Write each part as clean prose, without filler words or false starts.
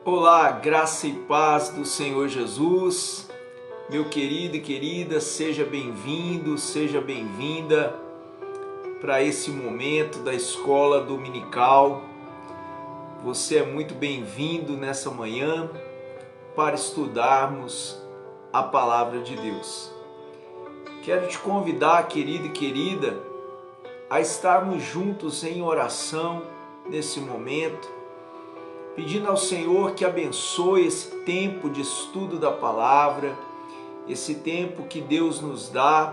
Olá, graça e paz do Senhor Jesus. Meu querido e querida, seja bem-vindo, seja bem-vinda para esse momento da escola dominical. Você é muito bem-vindo nessa manhã para estudarmos a palavra de Deus. Quero te convidar, querido e querida, a estarmos juntos em oração nesse momento, pedindo ao Senhor que abençoe esse tempo de estudo da palavra, esse tempo que Deus nos dá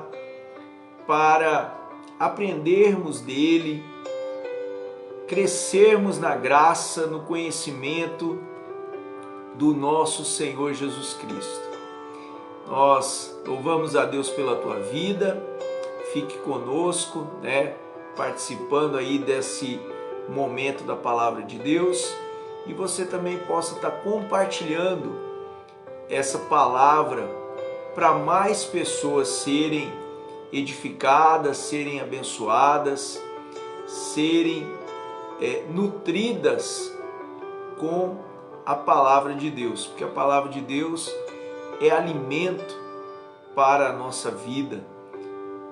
para aprendermos dele, crescermos na graça, no conhecimento do nosso Senhor Jesus Cristo. Nós louvamos a Deus pela tua vida, fique conosco, participando aí desse momento da palavra de Deus, e você também possa estar compartilhando essa palavra para mais pessoas serem edificadas, serem abençoadas, serem nutridas com a palavra de Deus, porque a palavra de Deus é alimento para a nossa vida,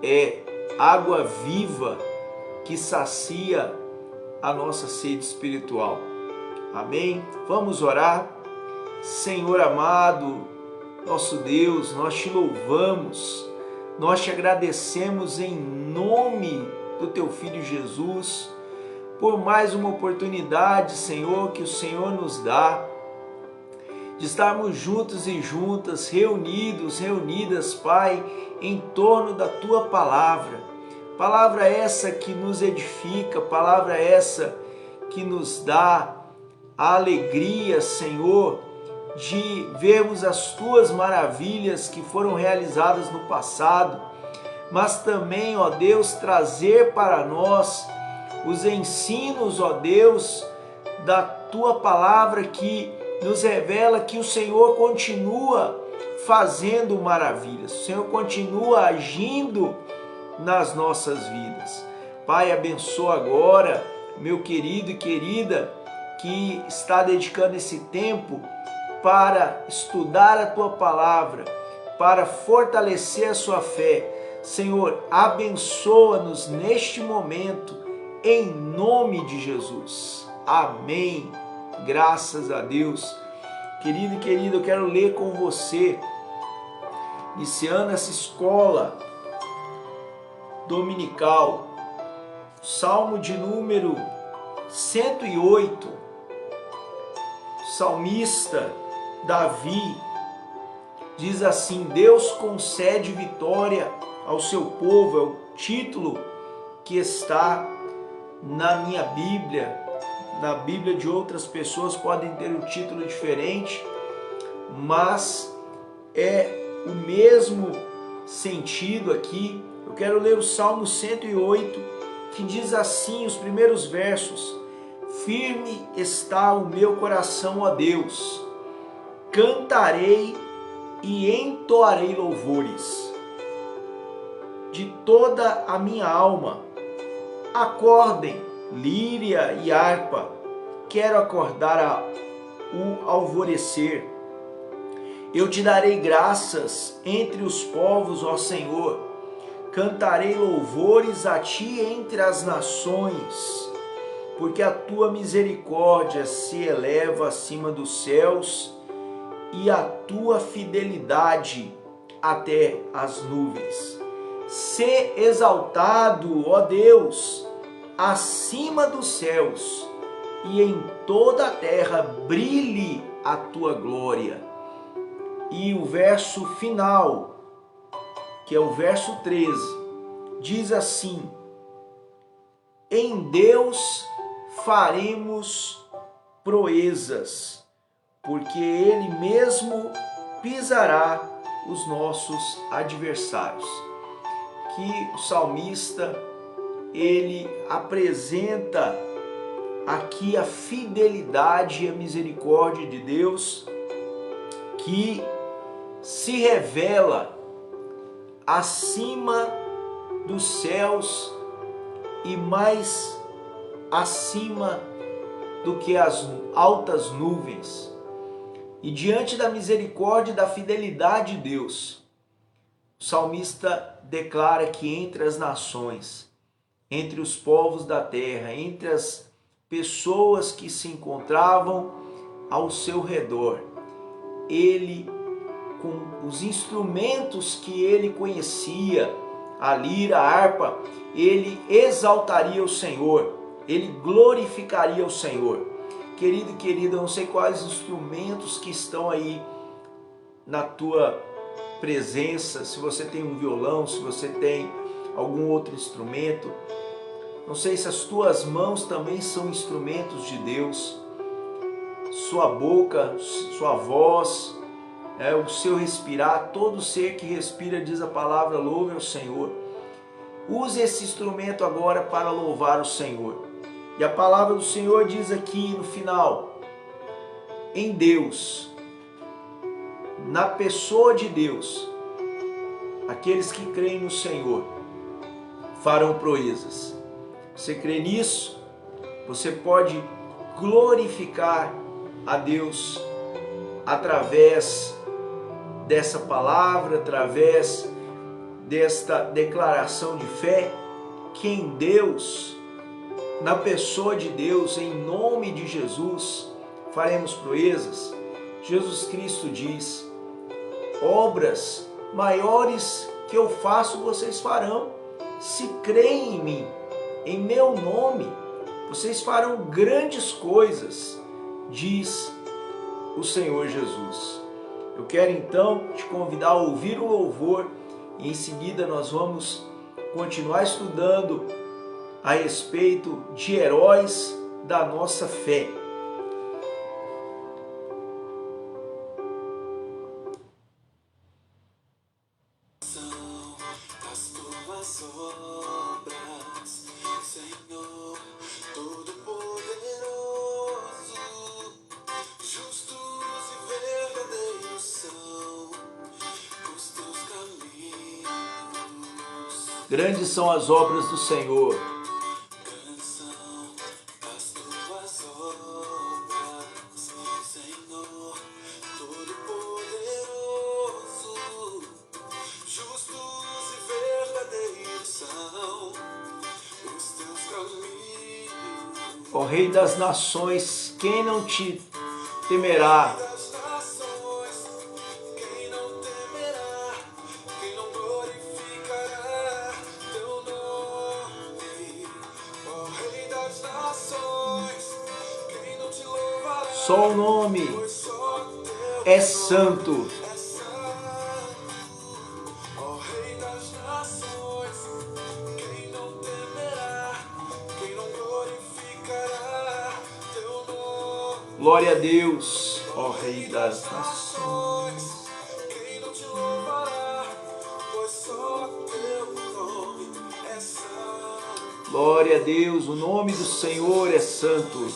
é água viva que sacia a nossa sede espiritual. Amém? Vamos orar. Senhor amado, nosso Deus, nós te louvamos, nós te agradecemos em nome do teu Filho Jesus, por mais uma oportunidade, Senhor, que o Senhor nos dá, de estarmos juntos e juntas, reunidos, reunidas, Pai, em torno da Tua palavra. Palavra essa que nos edifica, palavra essa que nos dá a alegria, Senhor, de vermos as Tuas maravilhas que foram realizadas no passado, mas também, ó Deus, trazer para nós os ensinos, ó Deus, da Tua palavra que nos revela que o Senhor continua fazendo maravilhas, o Senhor continua agindo nas nossas vidas. Pai, abençoa agora meu querido e querida que está dedicando esse tempo para estudar a Tua palavra, para fortalecer a sua fé. Senhor, abençoa-nos neste momento, em nome de Jesus. Amém. Graças a Deus. Querido e querida, eu quero ler com você, iniciando essa escola dominical, Salmo de número 108, salmista Davi diz assim: Deus concede vitória ao seu povo, é o título que está na minha Bíblia. Na Bíblia de outras pessoas podem ter um título diferente, mas é o mesmo sentido aqui. Eu quero ler o Salmo 108, que diz assim, os primeiros versos: Firme está o meu coração, ó Deus, cantarei e entoarei louvores de toda a minha alma. Acordem, líria e harpa, quero acordar o alvorecer. Eu te darei graças entre os povos, ó Senhor, cantarei louvores a ti entre as nações, porque a tua misericórdia se eleva acima dos céus e a tua fidelidade até as nuvens. Sê exaltado, ó Deus, acima dos céus, e em toda a terra brilhe a tua glória. E o verso final, que é o verso 13, diz assim: Em Deus faremos proezas, porque Ele mesmo pisará os nossos adversários. Que o salmista ele apresenta aqui a fidelidade e a misericórdia de Deus, que se revela acima dos céus e mais acima do que as altas nuvens. E diante da misericórdia e da fidelidade de Deus, o salmista declara que entre as nações, entre os povos da terra, entre as pessoas que se encontravam ao seu redor, ele, com os instrumentos que ele conhecia, a lira, a harpa, ele exaltaria o Senhor, ele glorificaria o Senhor. Querido e querida, eu não sei quais instrumentos que estão aí na tua presença, se você tem um violão, se você tem algum outro instrumento, não sei se as tuas mãos também são instrumentos de Deus, sua boca, sua voz, o seu respirar, todo ser que respira, diz a palavra, louve ao Senhor. Use esse instrumento agora para louvar o Senhor. E a palavra do Senhor diz aqui no final, em Deus, na pessoa de Deus, aqueles que creem no Senhor farão proezas. Você crê nisso? Você pode glorificar a Deus através dessa palavra, através desta declaração de fé, que em Deus, na pessoa de Deus, em nome de Jesus, faremos proezas. Jesus Cristo diz, obras maiores que eu faço, vocês farão. Se creem em mim, em meu nome, vocês farão grandes coisas, diz o Senhor Jesus. Eu quero então te convidar a ouvir o louvor e em seguida nós vamos continuar estudando a respeito de heróis da nossa fé. Grandes são as obras do Senhor. Ó Rei das nações, quem não te temerá? Só o nome é santo. Glória a Deus, ó Rei das nações. Glória a Deus, o nome do Senhor é santo.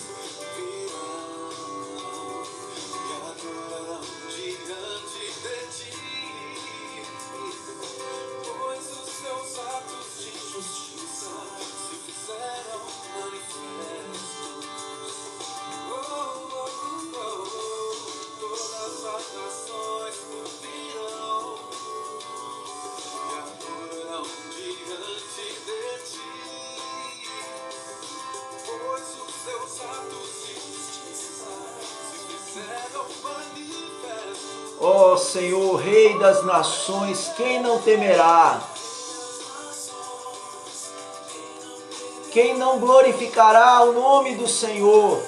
Ó Senhor, Rei das nações, quem não temerá? Quem não glorificará o nome do Senhor?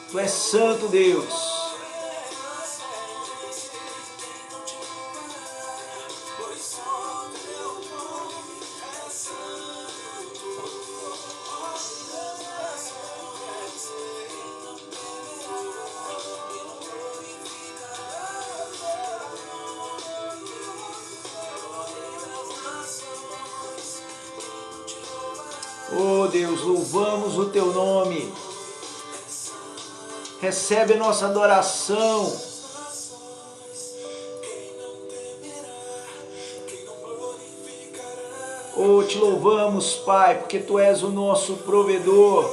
Tu és santo, Deus. Oh Deus, louvamos o teu nome. Recebe a nossa adoração. Oh, te louvamos, Pai, porque tu és o nosso provedor.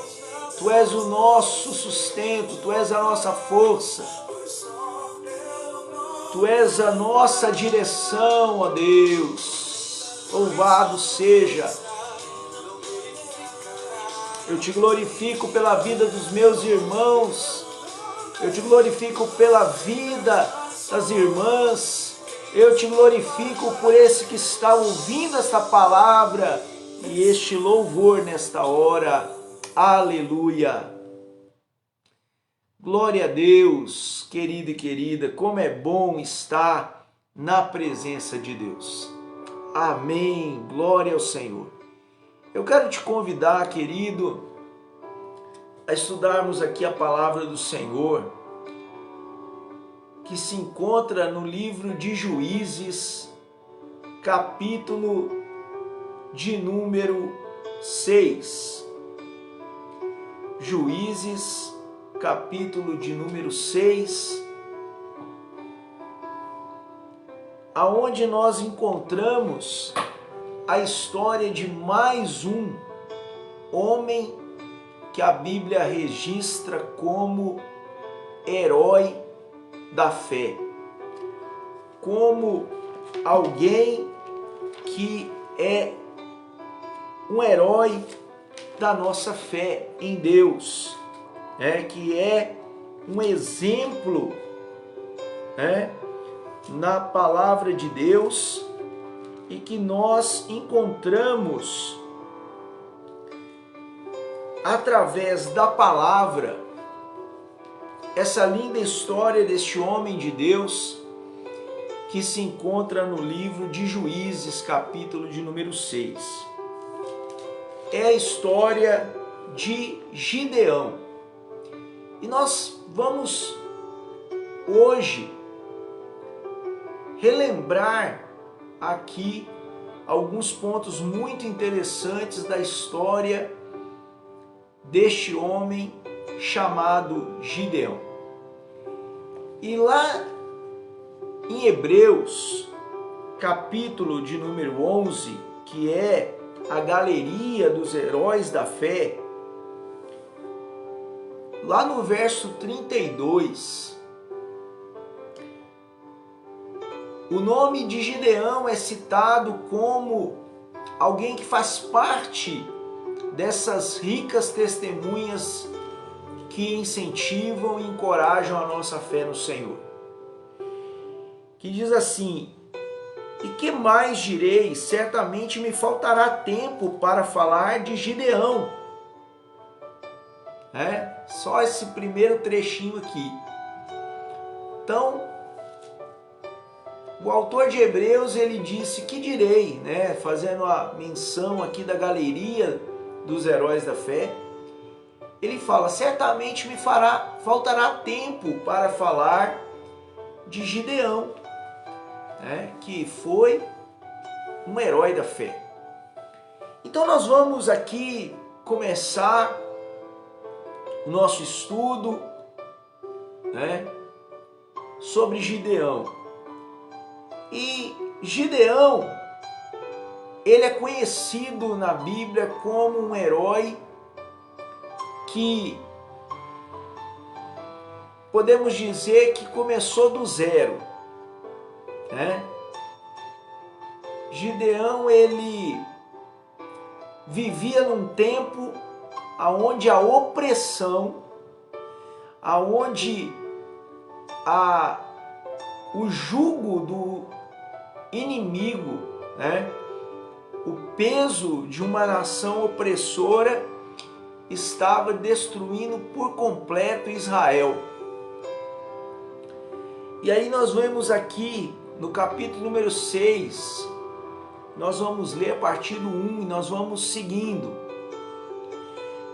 Tu és o nosso sustento, Tu és a nossa força, Tu és a nossa direção, ó Deus. Louvado seja. Eu Te glorifico pela vida dos meus irmãos, eu Te glorifico pela vida das irmãs, eu Te glorifico por esse que está ouvindo esta palavra e este louvor nesta hora. Aleluia! Glória a Deus, querido e querida, como é bom estar na presença de Deus. Amém, glória ao Senhor. Eu quero te convidar, querido, a estudarmos aqui a palavra do Senhor, que se encontra no livro de Juízes, capítulo de número 6. Juízes, capítulo de número 6, aonde nós encontramos a história de mais um homem que a Bíblia registra como herói da fé, como alguém que é um herói da nossa fé em Deus, que é um exemplo na palavra de Deus e que nós encontramos através da palavra essa linda história deste homem de Deus que se encontra no livro de Juízes, capítulo de número 6. É a história de Gideão. E nós vamos hoje relembrar aqui alguns pontos muito interessantes da história deste homem chamado Gideão. E lá em Hebreus, capítulo de número 11, que é a galeria dos heróis da fé, lá no verso 32, o nome de Gideão é citado como alguém que faz parte dessas ricas testemunhas que incentivam e encorajam a nossa fé no Senhor. Que diz assim: e que mais direi? Certamente me faltará tempo para falar de Gideão. Só esse primeiro trechinho aqui. Então, o autor de Hebreus, ele disse, que direi, fazendo a menção aqui da galeria dos heróis da fé. Ele fala, certamente me faltará tempo para falar de Gideão, que foi um herói da fé. Então nós vamos aqui começar o nosso estudo sobre Gideão. E Gideão, ele é conhecido na Bíblia como um herói que podemos dizer que começou do zero. Gideão, ele vivia num tempo onde a opressão, onde o jugo do inimigo, o peso de uma nação opressora estava destruindo por completo Israel. E aí nós vemos aqui no capítulo número 6, nós vamos ler a partir do 1 e nós vamos seguindo.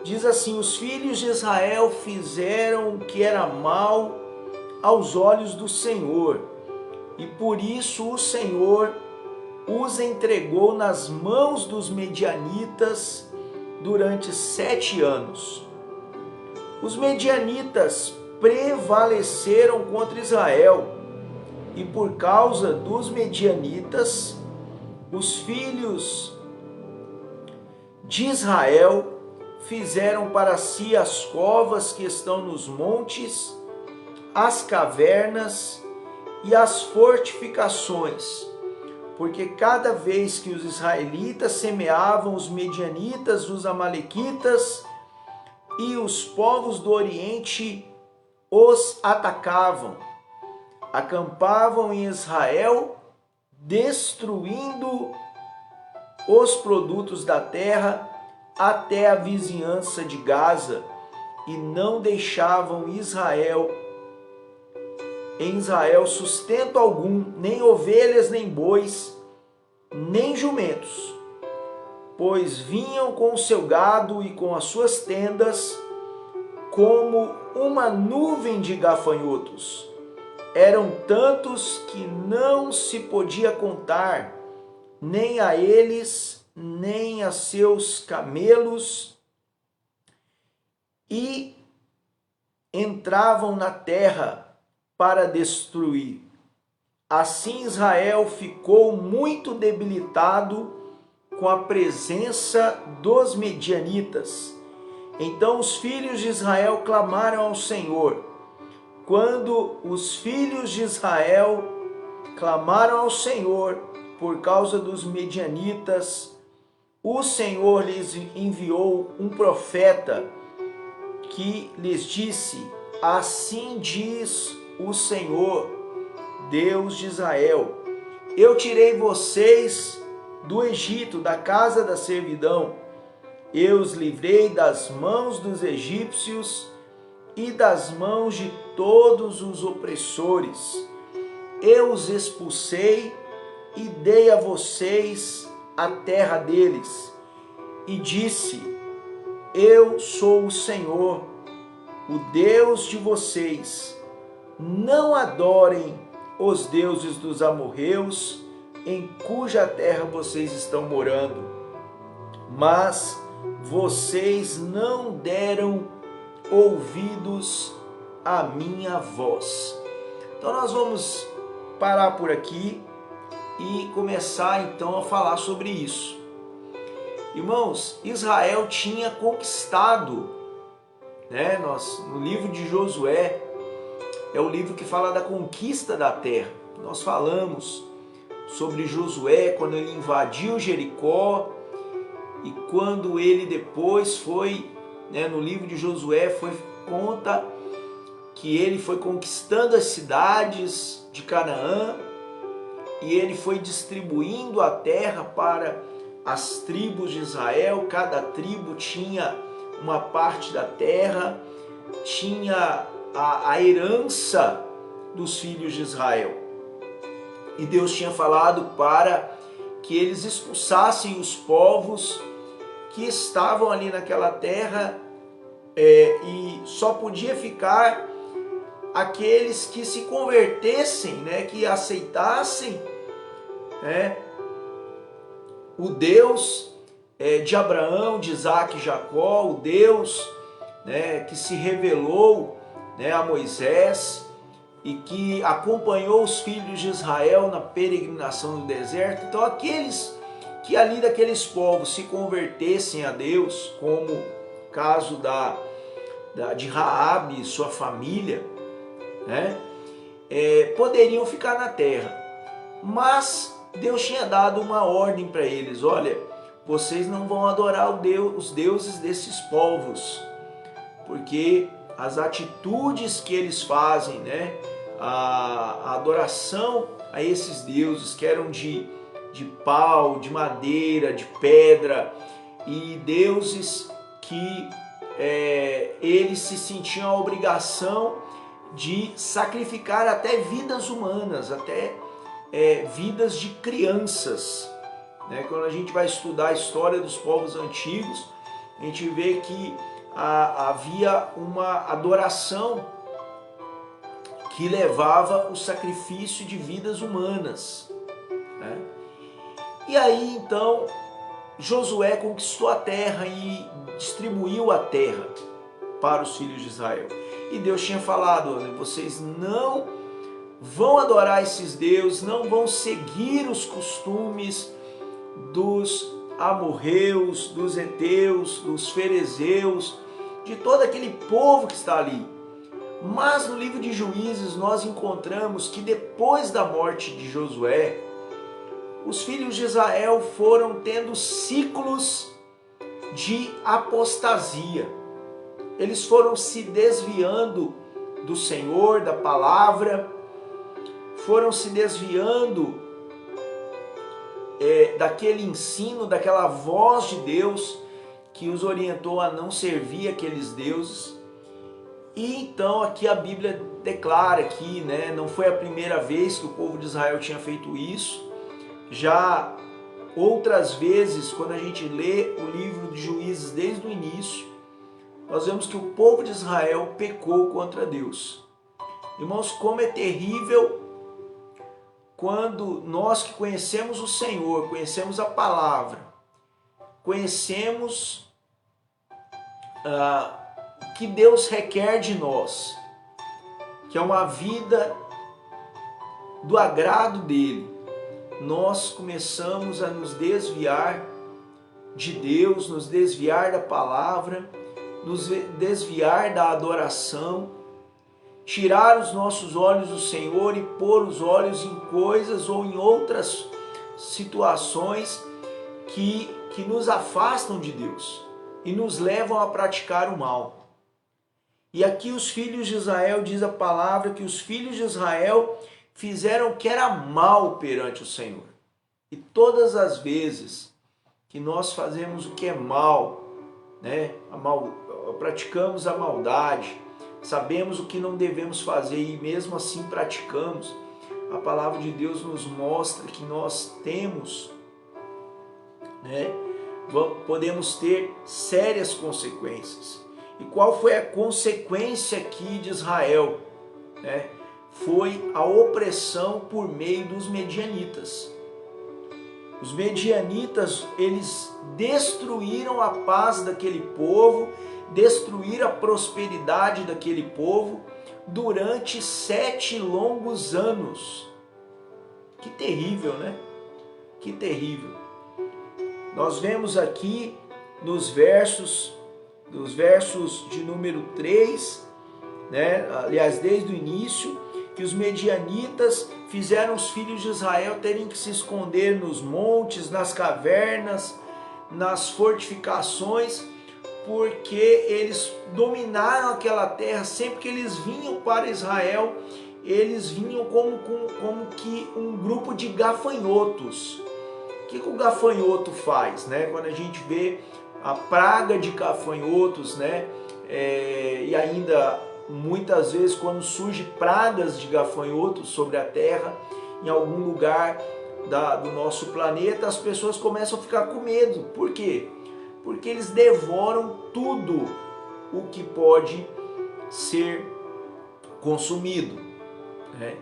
Diz assim: os filhos de Israel fizeram o que era mal aos olhos do Senhor, e por isso o Senhor os entregou nas mãos dos medianitas durante 7 anos. Os medianitas prevaleceram contra Israel, e por causa dos medianitas, os filhos de Israel fizeram para si as covas que estão nos montes, as cavernas e as fortificações, porque cada vez que os israelitas semeavam, os medianitas, os amalequitas e os povos do Oriente os atacavam, acampavam em Israel, destruindo os produtos da terra até a vizinhança de Gaza, e não deixavam em Israel sustento algum, nem ovelhas, nem bois, nem jumentos, pois vinham com o seu gado e com as suas tendas como uma nuvem de gafanhotos. Eram tantos que não se podia contar, nem a eles, nem a seus camelos, e entravam na terra para destruir. Assim Israel ficou muito debilitado com a presença dos medianitas. Então os filhos de Israel clamaram ao Senhor. Quando os filhos de Israel clamaram ao Senhor por causa dos medianitas, o Senhor lhes enviou um profeta que lhes disse: assim diz o Senhor, Deus de Israel: eu tirei vocês do Egito, da casa da servidão. Eu os livrei das mãos dos egípcios e das mãos de todos os opressores. Eu os expulsei e dei a vocês a terra deles. E disse: eu sou o Senhor, o Deus de vocês. Não adorem os deuses dos amorreus, em cuja terra vocês estão morando. Mas vocês não deram ouvidos à minha voz. Então nós vamos parar por aqui e começar então a falar sobre isso. Irmãos, Israel tinha conquistado, no livro de Josué, é o livro que fala da conquista da terra. Nós falamos sobre Josué quando ele invadiu Jericó, e quando ele depois foi, no livro de Josué, conta que ele foi conquistando as cidades de Canaã, e ele foi distribuindo a terra para as tribos de Israel. Cada tribo tinha uma parte da terra, tinha a herança dos filhos de Israel. E Deus tinha falado para que eles expulsassem os povos que estavam ali naquela terra, e só podia ficar aqueles que se convertessem, que aceitassem o Deus de Abraão, de Isaac e Jacó, o Deus que se revelou a Moisés e que acompanhou os filhos de Israel na peregrinação do deserto. Então aqueles que ali daqueles povos se convertessem a Deus, como o caso de Raabe e sua família, poderiam ficar na terra. Mas Deus tinha dado uma ordem para eles: olha, vocês não vão adorar os deuses desses povos, porque as atitudes que eles fazem, a adoração a esses deuses que eram de pau, de madeira, de pedra, e deuses que eles se sentiam a obrigação de sacrificar até vidas humanas, até vidas de crianças. Quando a gente vai estudar a história dos povos antigos, a gente vê que havia uma adoração que levava o sacrifício de vidas humanas. E aí então Josué conquistou a terra e distribuiu a terra para os filhos de Israel. E Deus tinha falado: olha, vocês não vão adorar esses deuses, não vão seguir os costumes dos amorreus, dos heteus, dos ferezeus, de todo aquele povo que está ali. Mas no livro de Juízes nós encontramos que depois da morte de Josué, os filhos de Israel foram tendo ciclos de apostasia. Eles foram se desviando do Senhor, da palavra, foram se desviando daquele ensino, daquela voz de Deus que os orientou a não servir aqueles deuses. E então aqui a Bíblia declara que, né, não foi a primeira vez que o povo de Israel tinha feito isso. Já outras vezes, quando a gente lê o livro de Juízes desde o início, nós vemos que o povo de Israel pecou contra Deus. Irmãos, como é terrível quando nós que conhecemos o Senhor, conhecemos a palavra, conhecemos o que Deus requer de nós, que é uma vida do agrado dele, nós começamos a nos desviar de Deus, nos desviar da palavra, nos desviar da adoração, tirar os nossos olhos do Senhor e pôr os olhos em coisas ou em outras situações que nos afastam de Deus e nos levam a praticar o mal. E aqui os filhos de Israel, diz a palavra, que os filhos de Israel fizeram o que era mal perante o Senhor. E todas as vezes que nós fazemos o que é mal, né, praticamos a maldade, sabemos o que não devemos fazer e mesmo assim praticamos, a palavra de Deus nos mostra que nós temos, né, podemos ter sérias consequências. E qual foi a consequência aqui de Israel? Né? Foi a opressão por meio dos medianitas. Os medianitas, eles destruíram a paz daquele povo, destruíram a prosperidade daquele povo durante 7 longos anos. Que terrível, né? Que terrível. Nós vemos aqui nos versos de número 3, né? Aliás, desde o início, que os medianitas fizeram os filhos de Israel terem que se esconder nos montes, nas cavernas, nas fortificações, porque eles dominaram aquela terra. Sempre que eles vinham para Israel, eles vinham como que um grupo de gafanhotos. O que o gafanhoto faz, né? Quando a gente vê a praga de gafanhotos, né? E ainda muitas vezes quando surge pragas de gafanhotos sobre a terra, em algum lugar do nosso planeta, as pessoas começam a ficar com medo. Por quê? Porque eles devoram tudo o que pode ser consumido, né?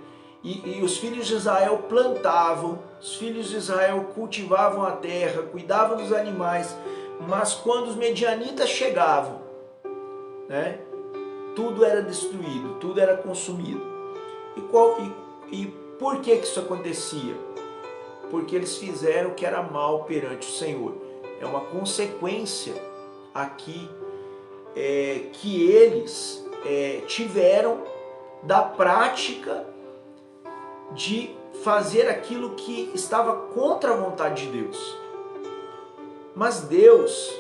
E os filhos de Israel plantavam, os filhos de Israel cultivavam a terra, cuidavam dos animais, mas quando os medianitas chegavam, né, tudo era destruído, tudo era consumido. E por que isso acontecia? Porque eles fizeram o que era mal perante o Senhor. É uma consequência aqui que eles tiveram da prática de fazer aquilo que estava contra a vontade de Deus. Mas Deus,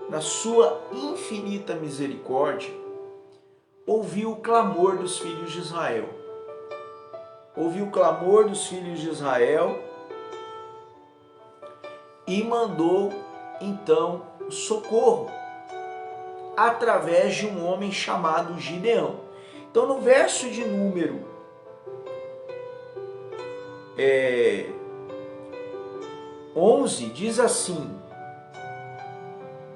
na sua infinita misericórdia, ouviu o clamor dos filhos de Israel. Ouviu o clamor dos filhos de Israel e mandou então socorro através de um homem chamado Gideão. Então no verso de número 11 diz assim,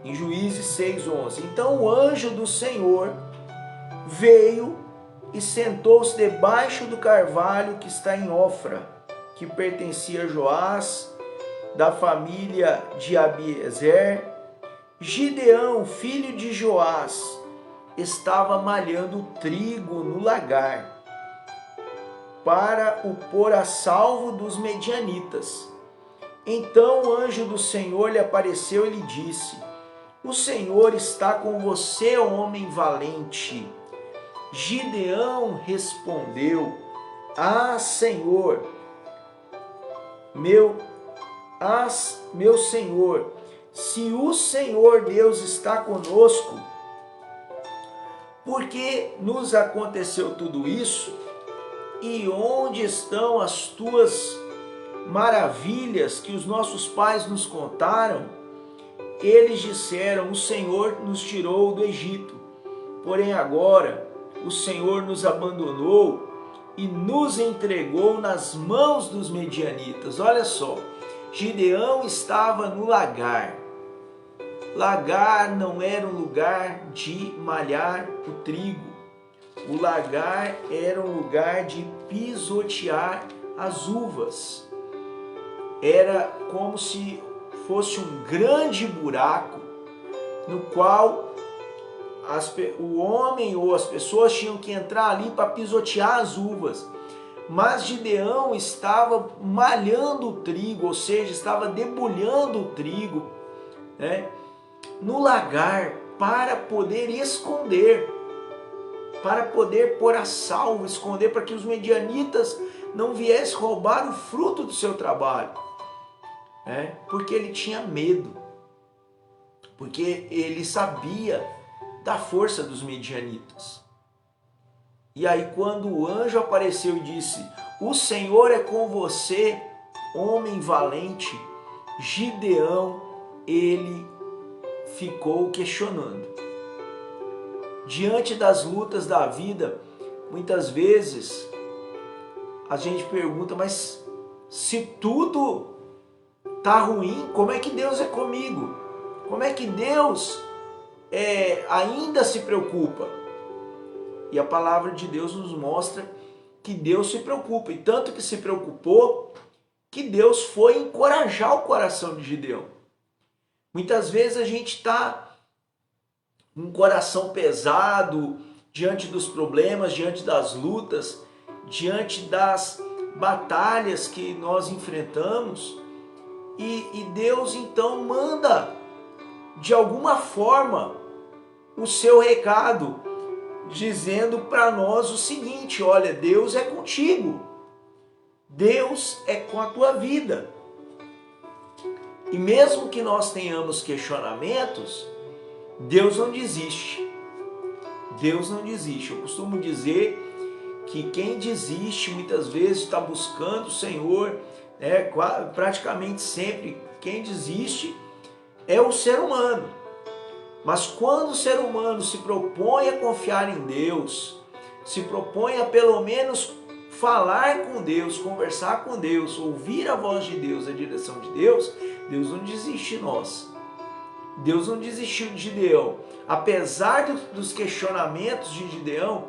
em Juízes 6:11: Então o anjo do Senhor veio e sentou-se debaixo do carvalho que está em Ofra, que pertencia a Joás, da família de Abiezer. Gideão, filho de Joás, estava malhando trigo no lagar, para o pôr a salvo dos medianitas. Então o anjo do Senhor lhe apareceu e lhe disse: o Senhor está com você, homem valente. Gideão respondeu: ah, Senhor, meu Senhor, se o Senhor Deus está conosco, por que nos aconteceu tudo isso? E onde estão as tuas maravilhas que os nossos pais nos contaram? Eles disseram: o Senhor nos tirou do Egito, porém agora o Senhor nos abandonou e nos entregou nas mãos dos medianitas. Olha só, Gideão estava no lagar. Lagar não era um lugar de malhar o trigo. O lagar era um lugar de pisotear as uvas. Era como se fosse um grande buraco no qual o homem ou as pessoas tinham que entrar ali para pisotear as uvas. Mas Gideão estava malhando o trigo, ou seja, estava debulhando o trigo, né, no lagar, para poder esconder, para poder pôr a salvo, esconder, para que os medianitas não viessem roubar o fruto do seu trabalho, né? Porque ele tinha medo, porque ele sabia da força dos medianitas. E aí quando o anjo apareceu e disse: o Senhor é com você, homem valente, Gideão, ele ficou questionando. Diante das lutas da vida, muitas vezes a gente pergunta: mas se tudo tá ruim, como é que Deus é comigo? Como é que Deus ainda se preocupa? E a palavra de Deus nos mostra que Deus se preocupa, e tanto que se preocupou que Deus foi encorajar o coração de Gideão. Muitas vezes a gente está com um coração pesado diante dos problemas, diante das lutas, diante das batalhas que nós enfrentamos, e Deus então manda de alguma forma o seu recado, dizendo para nós o seguinte: olha, Deus é contigo, Deus é com a tua vida. E mesmo que nós tenhamos questionamentos, Deus não desiste. Deus não desiste. Eu costumo dizer que quem desiste muitas vezes está buscando o Senhor, praticamente sempre quem desiste é o ser humano. Mas quando o ser humano se propõe a confiar em Deus, se propõe a pelo menos falar com Deus, conversar com Deus, ouvir a voz de Deus, a direção de Deus, Deus não desiste de nós. Deus não desistiu de Gideão. Apesar dos questionamentos de Gideão,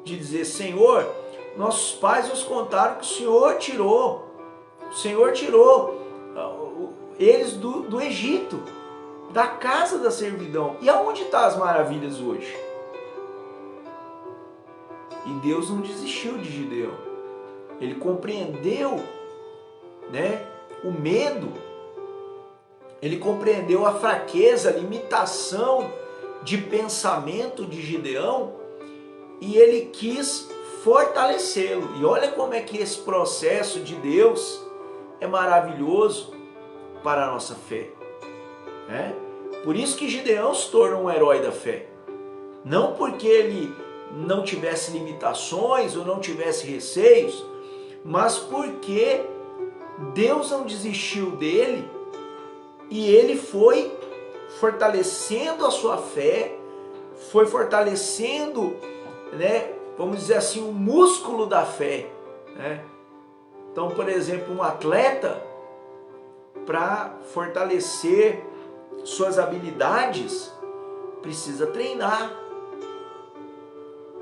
de dizer: Senhor, nossos pais nos contaram que o Senhor tirou eles do Egito, da casa da servidão. E aonde estão as maravilhas hoje? E Deus não desistiu de Gideão. Ele compreendeu, o medo. Ele compreendeu a fraqueza, a limitação de pensamento de Gideão, e ele quis fortalecê-lo. E olha como é que esse processo de Deus é maravilhoso para a nossa fé. Por isso que Gideão se tornou um herói da fé. Não porque ele não tivesse limitações ou não tivesse receios, mas porque Deus não desistiu dele e ele foi fortalecendo a sua fé, foi fortalecendo, vamos dizer assim, o músculo da fé. Então, por exemplo, um atleta, para fortalecer suas habilidades, precisa treinar.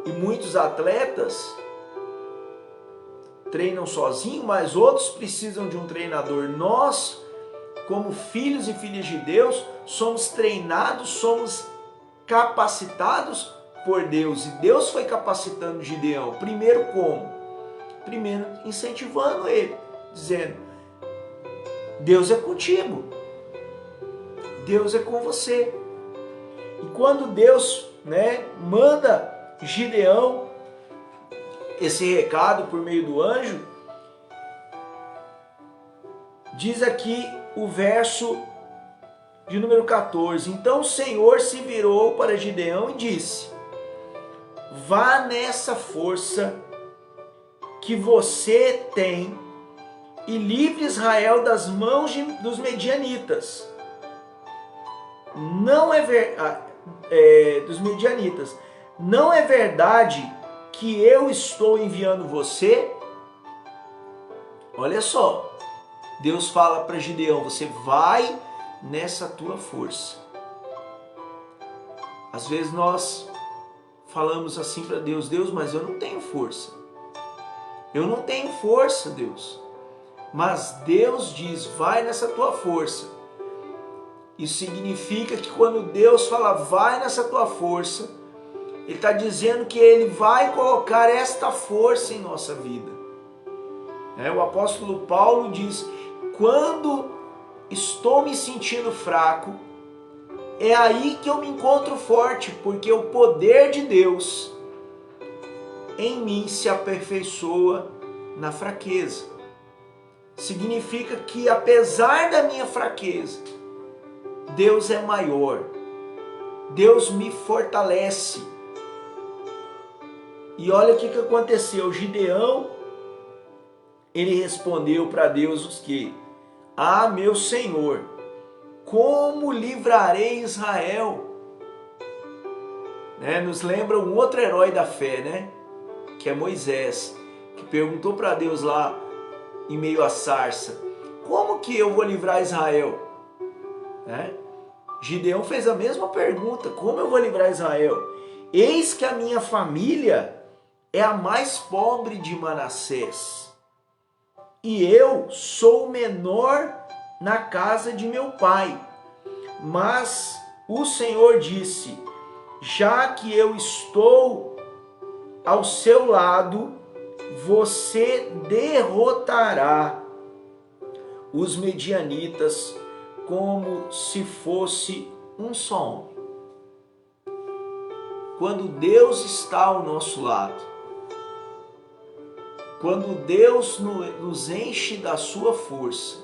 E muitos atletas treinam sozinhos, mas outros precisam de um treinador. Nós, como filhos e filhas de Deus, somos treinados, somos capacitados por Deus. E Deus foi capacitando Gideão. Primeiro como? Primeiro incentivando ele, dizendo: Deus é contigo. Deus é com você. E quando Deus, manda Gideão esse recado por meio do anjo, diz aqui o verso de número 14. Então o Senhor se virou para Gideão e disse: vá nessa força que você tem e livre Israel das mãos dos medianitas. Dos medianitas. Não é verdade que eu estou enviando você? Olha só, Deus fala para Gideão: você vai nessa tua força. Às vezes nós falamos assim para Deus: Deus, mas eu não tenho força. Eu não tenho força, Deus. Mas Deus diz: vai nessa tua força. Isso significa que quando Deus fala vai nessa tua força, Ele está dizendo que Ele vai colocar esta força em nossa vida. O apóstolo Paulo diz: quando estou me sentindo fraco, é aí que eu me encontro forte, porque o poder de Deus em mim se aperfeiçoa na fraqueza. Significa que apesar da minha fraqueza, Deus é maior. Deus me fortalece. E olha o que aconteceu. Gideão, ele respondeu para Deus que: ah, meu Senhor, como livrarei Israel? Nos lembra um outro herói da fé, que é Moisés, que perguntou para Deus lá em meio à sarça: como que eu vou livrar Israel? Gideão fez a mesma pergunta: como eu vou livrar Israel? Eis que a minha família é a mais pobre de Manassés, e eu sou o menor na casa de meu pai. Mas o Senhor disse: já que eu estou ao seu lado, você derrotará os medianitas como se fosse um só homem. Quando Deus está ao nosso lado, quando Deus nos enche da sua força,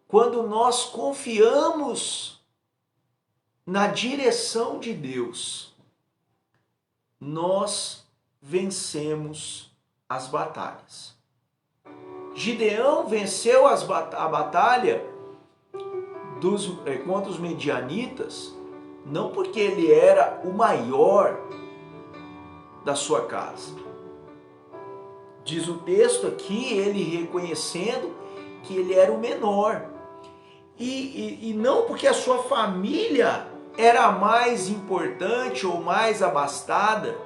quando nós confiamos na direção de Deus, nós vencemos as batalhas. Gideão venceu a batalha contra os medianitas, não porque ele era o maior da sua casa. Diz o texto aqui, ele reconhecendo que ele era o menor. E não porque a sua família era a mais importante ou mais abastada.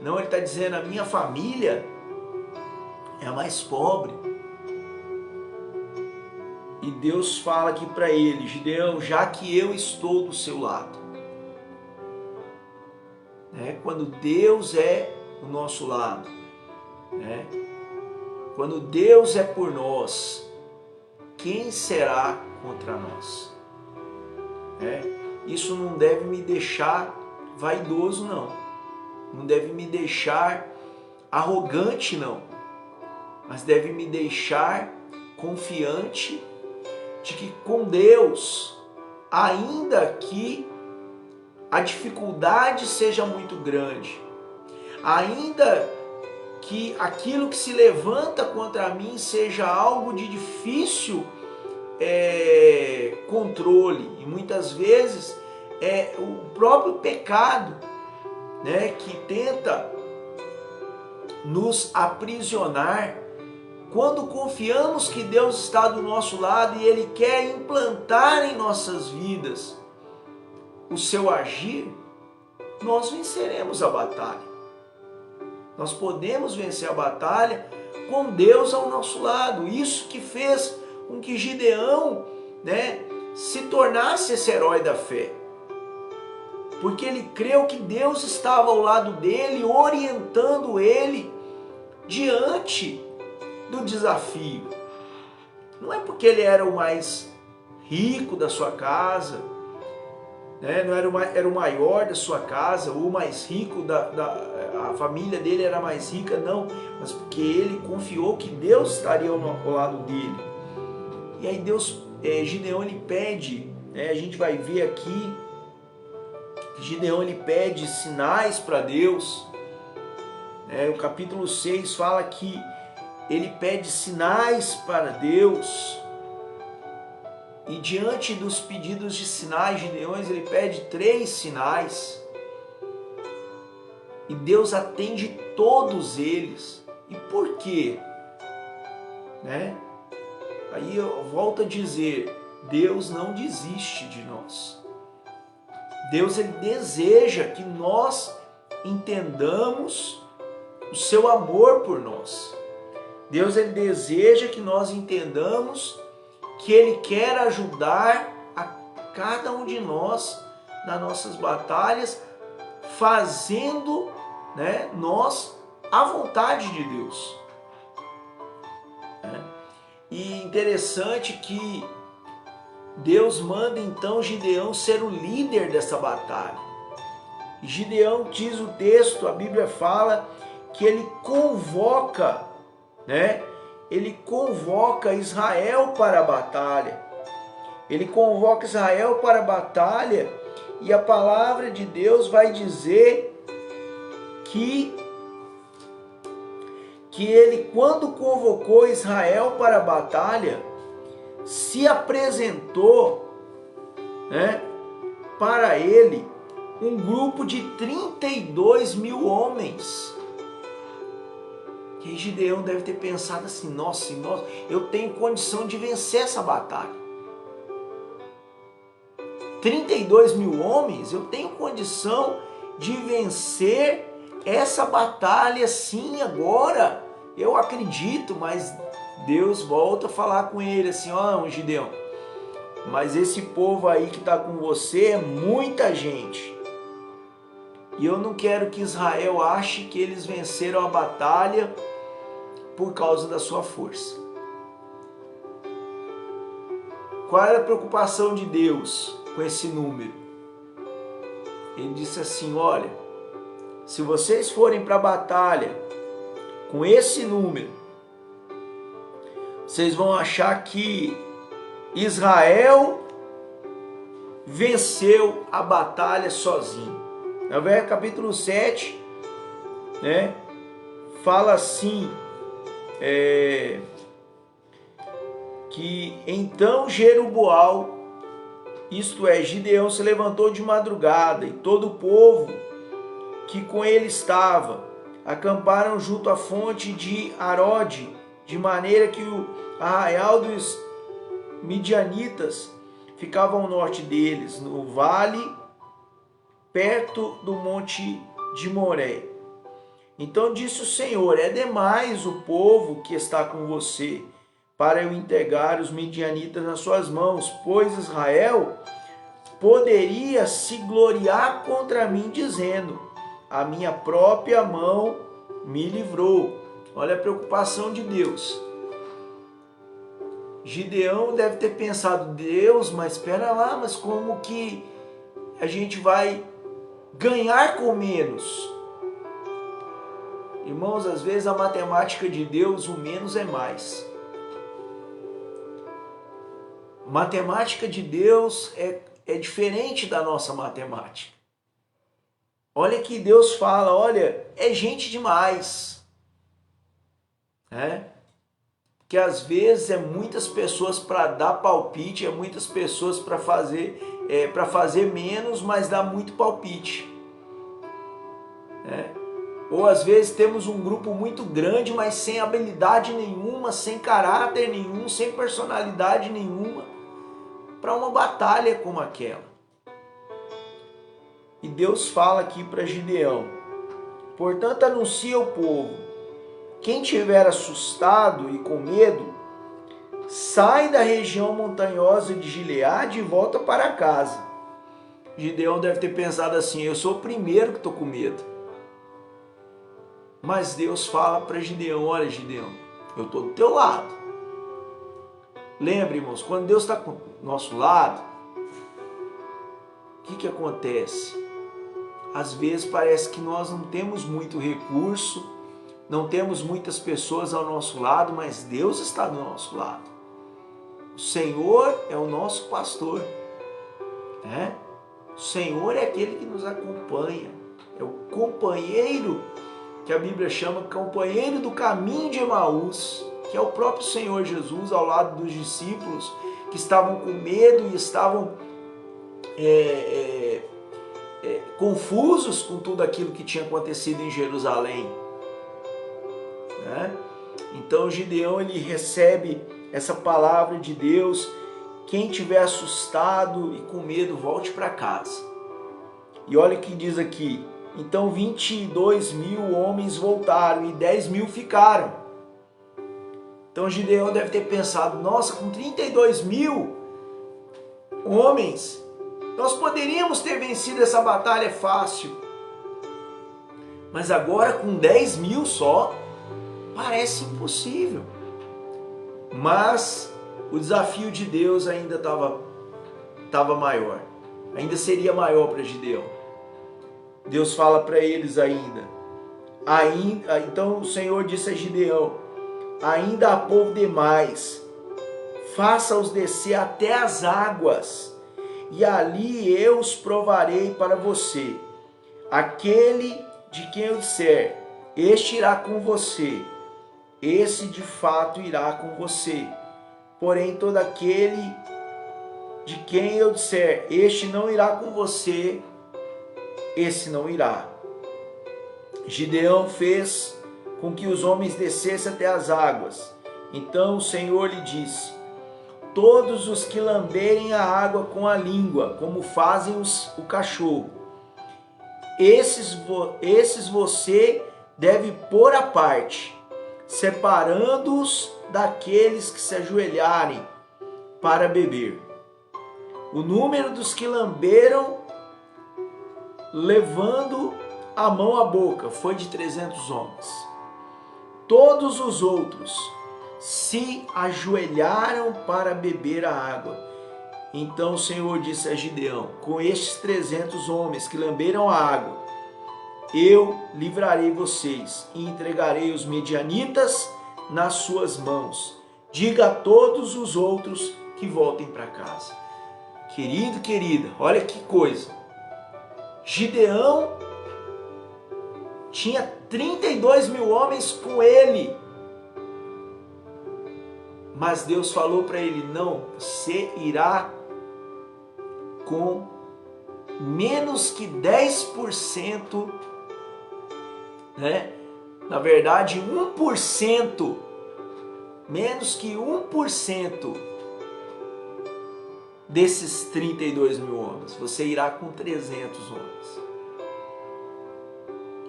Não, ele está dizendo: a minha família é a mais pobre. E Deus fala aqui para ele: Gideão, já que eu estou do seu lado. Quando Deus é do nosso lado, quando Deus é por nós, quem será contra nós? Isso não deve me deixar vaidoso, não. Não deve me deixar arrogante, não. Mas deve me deixar confiante de que com Deus, ainda que a dificuldade seja muito grande, ainda que aquilo que se levanta contra mim seja algo de difícil controle, e muitas vezes é o próprio pecado, que tenta nos aprisionar. Quando confiamos que Deus está do nosso lado e Ele quer implantar em nossas vidas o seu agir, nós venceremos a batalha. Nós podemos vencer a batalha com Deus ao nosso lado. Isso que fez com que Gideão, se tornasse esse herói da fé. Porque ele creu que Deus estava ao lado dele, orientando ele diante do desafio. Não é porque ele era o mais rico da sua casa, né? Não era o maior da sua casa, o mais rico a família dele era mais rica, não, mas porque ele confiou que Deus estaria ao lado dele. E aí Gideão ele pede, né? A gente vai ver aqui, Gideão ele pede sinais para Deus. O capítulo 6 fala que ele pede sinais para Deus. E diante dos pedidos de sinais, Gideão ele pede 3 sinais. E Deus atende todos eles. E por quê? Aí eu volto a dizer, Deus não desiste de nós. Deus ele deseja que nós entendamos o seu amor por nós. Deus ele deseja que nós entendamos que ele quer ajudar a cada um de nós nas nossas batalhas, fazendo, nós a vontade de Deus. E interessante que Deus manda então Gideão ser o líder dessa batalha. E Gideão, diz o texto, a Bíblia fala que ele convoca, ele convoca Israel para a batalha. Ele convoca Israel para a batalha e a palavra de Deus vai dizer que ele, quando convocou Israel para a batalha, se apresentou, para ele um grupo de 32 mil homens. E Gideão deve ter pensado assim, nossa, eu tenho condição de vencer essa batalha. 32 mil homens, eu tenho condição de vencer essa batalha sim agora. Eu acredito, mas Deus volta a falar com ele assim, Gideão, mas esse povo aí que está com você é muita gente. E eu não quero que Israel ache que eles venceram a batalha por causa da sua força. Qual era a preocupação de Deus com esse número? Ele disse assim, olha, se vocês forem para a batalha com esse número, vocês vão achar que Israel venceu a batalha sozinho. No capítulo 7, fala assim, que então Jerubaal, isto é, Gideão, se levantou de madrugada, e todo o povo que com ele estava acamparam junto à fonte de Arode, de maneira que o arraial dos midianitas ficava ao norte deles, no vale, perto do monte de Moré. Então disse o Senhor, é demais o povo que está com você, para eu entregar os midianitas nas suas mãos, pois Israel poderia se gloriar contra mim, dizendo, a minha própria mão me livrou. Olha a preocupação de Deus. Gideão deve ter pensado, Deus, mas espera lá, mas como que a gente vai ganhar com menos? Irmãos, às vezes a matemática de Deus, o menos é mais. Matemática de Deus é diferente da nossa matemática. Olha que Deus fala, olha, é gente demais. Que às vezes é muitas pessoas para dar palpite, é muitas pessoas para fazer menos, mas dá muito palpite. Ou às vezes temos um grupo muito grande, mas sem habilidade nenhuma, sem caráter nenhum, sem personalidade nenhuma, para uma batalha como aquela. E Deus fala aqui para Gideão, portanto anuncia ao povo, quem tiver assustado e com medo, sai da região montanhosa de Gileade e volta para casa. Gideão deve ter pensado assim, eu sou o primeiro que estou com medo. Mas Deus fala para Gideão, olha Gideão, eu estou do teu lado. Lembre, irmãos, quando Deus está com nosso lado, o que acontece? Às vezes parece que nós não temos muito recurso, não temos muitas pessoas ao nosso lado, mas Deus está do nosso lado. O Senhor é o nosso pastor, né? O Senhor é aquele que nos acompanha, é o companheiro que a Bíblia chama companheiro do caminho de Emaús, que é o próprio Senhor Jesus ao lado dos discípulos que estavam com medo e estavam confusos com tudo aquilo que tinha acontecido em Jerusalém, né? Então Gideão, ele recebe essa palavra de Deus: quem tiver assustado e com medo, volte para casa. E olha o que diz aqui: então 22.000 homens voltaram e 10.000 ficaram. Então Gideão deve ter pensado: nossa, com 32.000 homens, nós poderíamos ter vencido essa batalha fácil. Mas agora com 10.000 só, parece impossível. Mas o desafio de Deus ainda estava maior. Ainda seria maior para Gideão. Deus fala para eles ainda. Então o Senhor disse a Gideão: ainda há povo demais, faça-os descer até as águas, e ali eu os provarei para você. Aquele de quem eu disser, este irá com você, esse de fato irá com você. Porém, todo aquele de quem eu disser, este não irá com você, esse não irá. Gideão fez com que os homens descessem até as águas. Então o Senhor lhe disse: todos os que lamberem a água com a língua, como fazem o cachorro, esses você deve pôr à parte, separando-os daqueles que se ajoelharem para beber. O número dos que lamberam, levando a mão à boca, foi de 300 homens. Todos os outros se ajoelharam para beber a água. Então o Senhor disse a Gideão: com estes 300 homens que lamberam a água, eu livrarei vocês e entregarei os medianitas nas suas mãos. Diga a todos os outros que voltem para casa. Querido, querida, olha que coisa. Gideão tinha 32.000 homens com ele. Mas Deus falou para ele: não, você irá com menos que 10%, né? Na verdade, 1%, menos que 1% desses 32.000 homens. Você irá com 300 homens.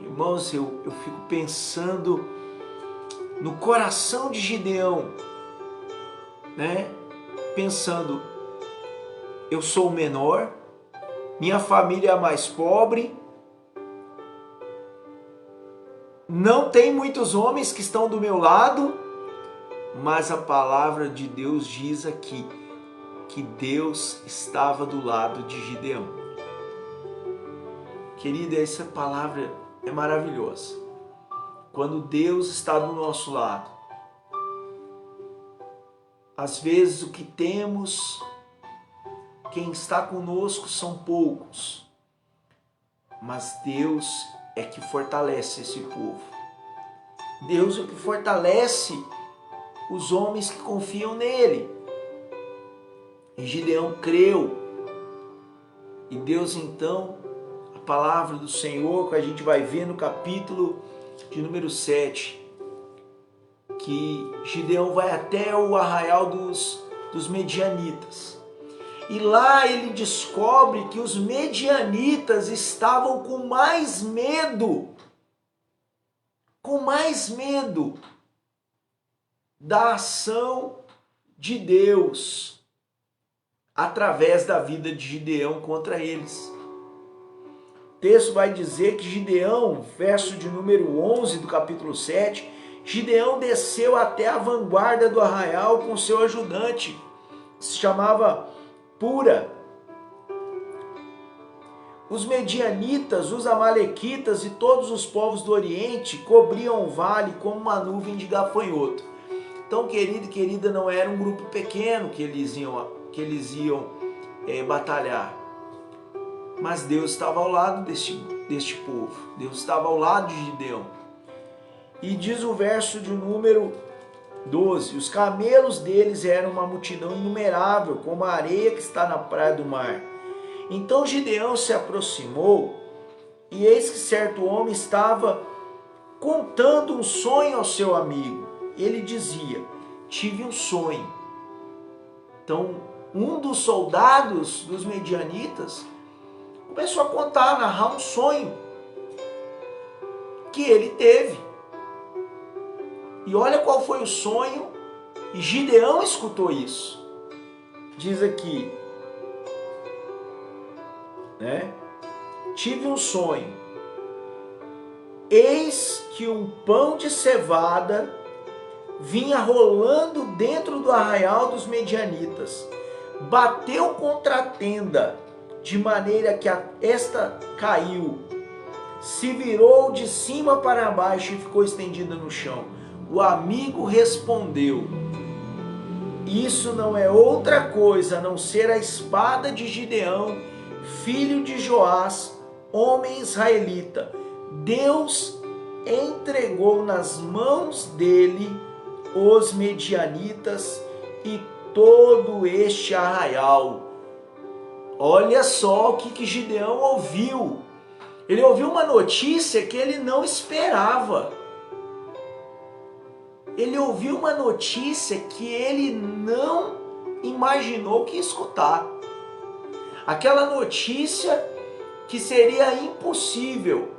Irmãos, eu fico pensando no coração de Gideão, né? Pensando: eu sou o menor, minha família é a mais pobre, não tem muitos homens que estão do meu lado, mas a palavra de Deus diz aqui que Deus estava do lado de Gideão. Querida, essa palavra é maravilhosa. Quando Deus está do nosso lado, às vezes o que temos, quem está conosco são poucos, mas Deus é que fortalece esse povo. Deus é que fortalece os homens que confiam nele. E Gideão creu. E Deus então, a palavra do Senhor, que a gente vai ver no capítulo de número 7, que Gideão vai até o arraial dos medianitas. E lá ele descobre que os medianitas estavam com mais medo da ação de Deus através da vida de Gideão contra eles. O texto vai dizer que Gideão, verso de número 11 do capítulo 7, Gideão desceu até a vanguarda do arraial com seu ajudante, que se chamava Pura. Os medianitas, os amalequitas e todos os povos do Oriente cobriam o vale como uma nuvem de gafanhoto. Então, querido e querida, não era um grupo pequeno que eles iam batalhar. Mas Deus estava ao lado deste povo. Deus estava ao lado de Gideão. E diz o verso de número 12: os camelos deles eram uma multidão inumerável, como a areia que está na praia do mar. Então Gideão se aproximou, e eis que certo homem estava contando um sonho ao seu amigo. Ele dizia: tive um sonho. Então, um dos soldados dos medianitas começou a contar, a narrar um sonho que ele teve. E olha qual foi o sonho, e Gideão escutou isso. Diz aqui, tive um sonho. Eis que um pão de cevada vinha rolando dentro do arraial dos medianitas. Bateu contra a tenda, de maneira que esta caiu. Se virou de cima para baixo e ficou estendida no chão. O amigo respondeu: isso não é outra coisa a não ser a espada de Gideão, filho de Joás, homem israelita. Deus entregou nas mãos dele os medianitas e todo este arraial. Olha só o que Gideão ouviu. Ele ouviu uma notícia que ele não esperava. Ele ouviu uma notícia que ele não imaginou que ia escutar. Aquela notícia que seria impossível,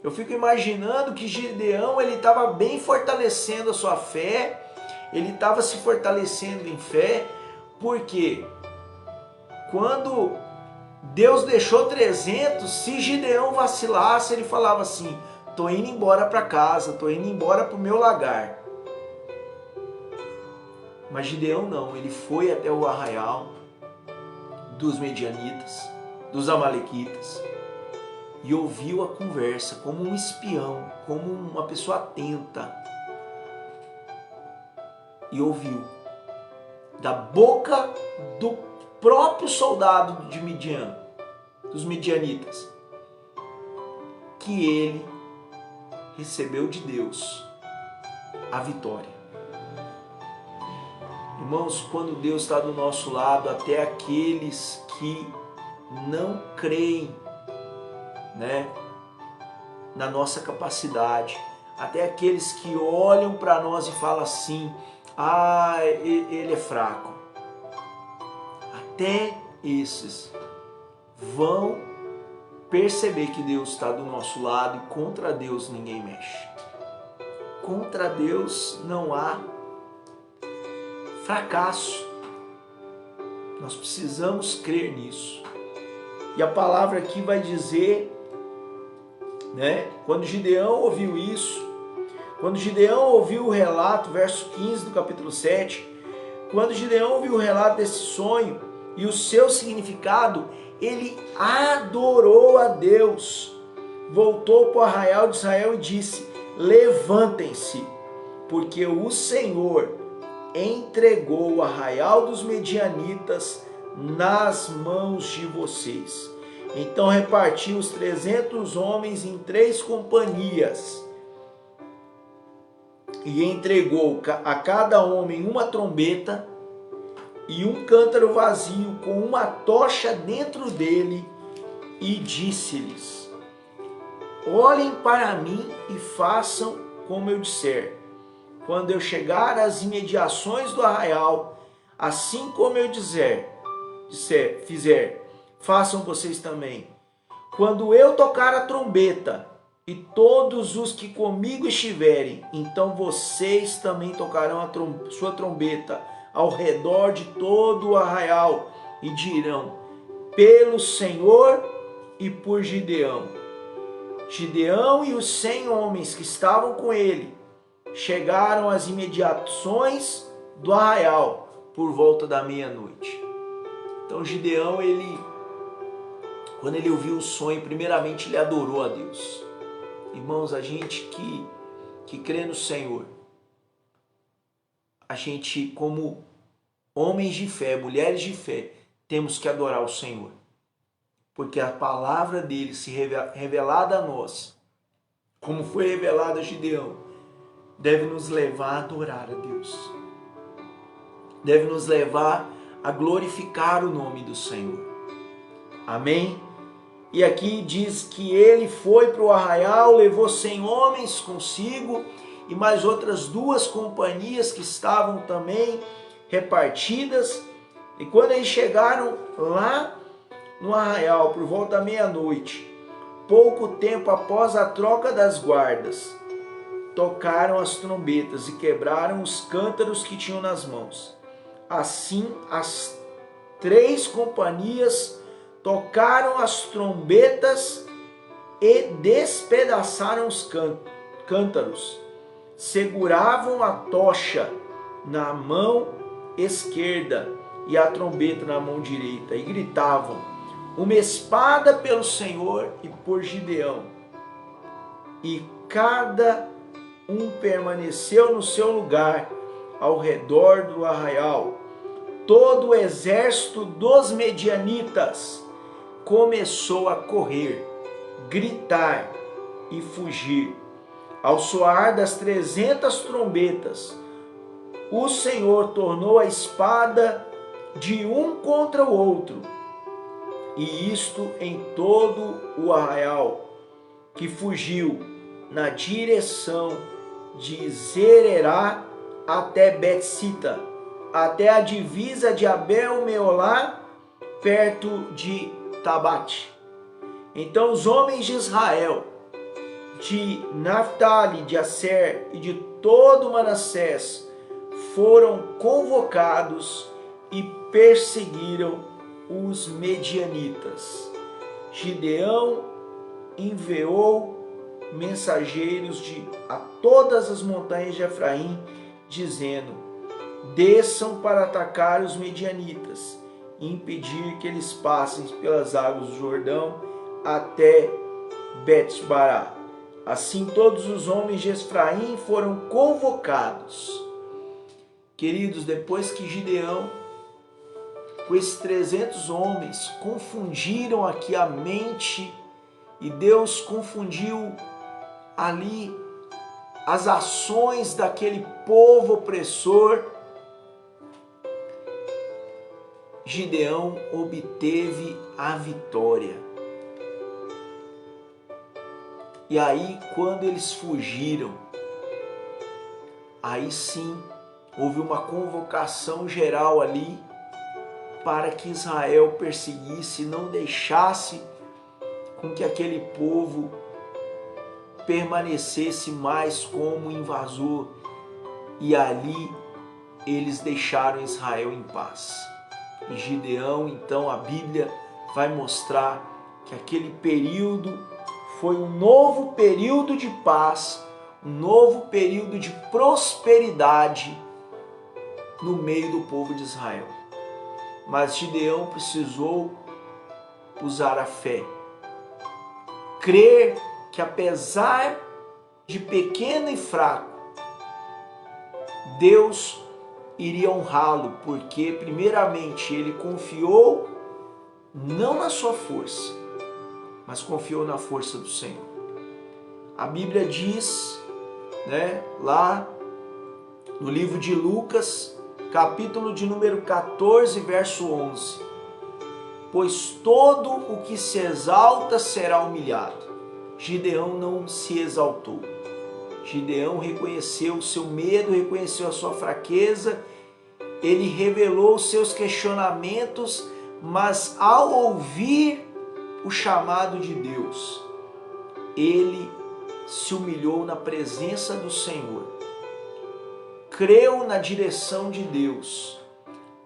Eu fico imaginando que Gideão, ele estava bem fortalecendo a sua fé, ele estava se fortalecendo em fé, porque quando Deus deixou 300, se Gideão vacilasse, ele falava assim: tô indo embora para casa, tô indo embora para o meu lagar. Mas Gideão não, ele foi até o arraial dos medianitas, dos amalequitas, e ouviu a conversa como um espião, como uma pessoa atenta. E ouviu da boca do próprio soldado de Midian, dos medianitas, que ele recebeu de Deus a vitória. Irmãos, quando Deus está do nosso lado, até aqueles que não creem, na nossa capacidade, até aqueles que olham para nós e falam assim: ah, ele é fraco, até esses vão perceber que Deus está do nosso lado, e contra Deus ninguém mexe. Contra Deus não há fracasso. Nós precisamos crer nisso. E a palavra aqui vai dizer, quando Gideão ouviu isso, quando Gideão ouviu o relato, verso 15 do capítulo 7, quando Gideão ouviu o relato desse sonho e o seu significado, ele adorou a Deus, voltou para o arraial de Israel e disse: levantem-se, porque o Senhor entregou o arraial dos medianitas nas mãos de vocês. Então repartiu os 300 homens em 3 companhias e entregou a cada homem uma trombeta e um cântaro vazio com uma tocha dentro dele, e disse-lhes: olhem para mim e façam como eu disser. Quando eu chegar às imediações do arraial, assim como eu fizer, façam vocês também. Quando eu tocar a trombeta e todos os que comigo estiverem, então vocês também tocarão a sua trombeta ao redor de todo o arraial e dirão: pelo Senhor e por Gideão. Gideão e os 100 homens que estavam com ele chegaram às imediações do arraial por volta da meia-noite. Então Gideão, quando ele ouviu o sonho, primeiramente ele adorou a Deus. Irmãos, a gente que crê no Senhor, a gente, como homens de fé, mulheres de fé, temos que adorar o Senhor. Porque a palavra dele se revelada a nós, como foi revelada a Gideão, deve nos levar a adorar a Deus. Deve nos levar a glorificar o nome do Senhor. Amém? E aqui diz que ele foi para o arraial, levou 100 homens consigo e mais outras 2 companhias que estavam também repartidas. E quando eles chegaram lá no arraial, por volta da meia-noite, pouco tempo após a troca das guardas, tocaram as trombetas e quebraram os cântaros que tinham nas mãos. Assim, as 3 companhias tocaram as trombetas e despedaçaram os cântaros. Seguravam a tocha na mão esquerda e a trombeta na mão direita e gritavam: uma espada pelo Senhor e por Gideão. E cada um permaneceu no seu lugar ao redor do arraial. Todo o exército dos medianitas começou a correr, gritar e fugir. Ao soar das 300 trombetas, o Senhor tornou a espada de um contra o outro, e isto em todo o arraial, que fugiu na direção de Zererá até Betsita, até a divisa de Abel-Meolá, perto de Tabate. Então os homens de Israel, de Naphtali, de Asser e de todo Manassés foram convocados e perseguiram os medianitas. Gideão enviou mensageiros a todas as montanhas de Efraim, dizendo: desçam para atacar os medianitas e impedir que eles passem pelas águas do Jordão até Bet-bará. Assim todos os homens de Efraim foram convocados. Queridos, depois que Gideão, com esses 300 homens, confundiram aqui a mente, e Deus confundiu ali as ações daquele povo opressor, Gideão obteve a vitória. E aí, quando eles fugiram, aí sim houve uma convocação geral ali para que Israel perseguisse e não deixasse com que aquele povo permanecesse mais como invasor. E ali eles deixaram Israel em paz. E Gideão, então, a Bíblia vai mostrar que aquele período foi um novo período de paz, um novo período de prosperidade no meio do povo de Israel. Mas Gideão precisou usar a fé, crer que apesar de pequeno e fraco, Deus iria honrá-lo, porque primeiramente ele confiou não na sua força, mas confiou na força do Senhor. A Bíblia diz, lá no livro de Lucas, capítulo de número 14, verso 11: pois todo o que se exalta será humilhado. Gideão não se exaltou. Gideão reconheceu o seu medo, reconheceu a sua fraqueza, ele revelou os seus questionamentos, mas ao ouvir o chamado de Deus, ele se humilhou na presença do Senhor, creu na direção de Deus,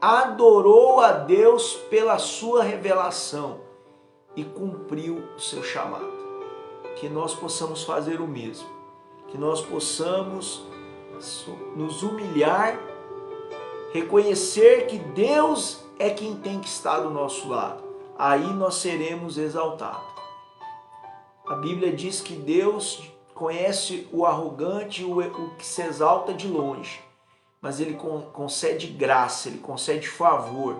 adorou a Deus pela sua revelação e cumpriu o seu chamado. que nós possamos fazer o mesmo, que nós possamos nos humilhar, reconhecer que Deus é quem tem que estar do nosso lado. Aí nós seremos exaltados. A Bíblia diz que Deus conhece o arrogante, o que se exalta de longe, mas Ele concede graça, Ele concede favor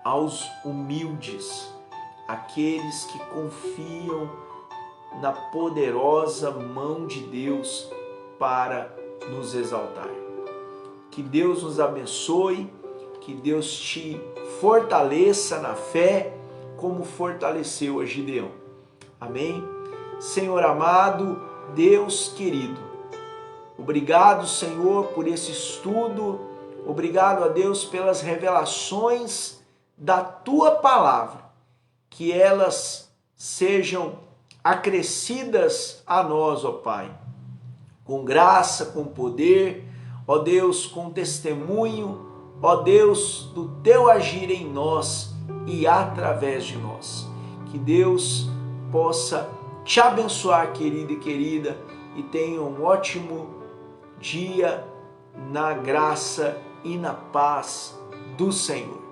aos humildes, aqueles que confiam na poderosa mão de Deus para nos exaltar. Que Deus nos abençoe, que Deus te fortaleça na fé, como fortaleceu a Gideão. Amém? Senhor amado, Deus querido, obrigado, Senhor, por esse estudo, obrigado a Deus pelas revelações da Tua palavra, que elas sejam acrescidas a nós, ó Pai, com graça, com poder, ó Deus, com testemunho, ó Deus, do Teu agir em nós e através de nós. Que Deus possa te abençoar, querido e querida, e tenha um ótimo dia na graça e na paz do Senhor.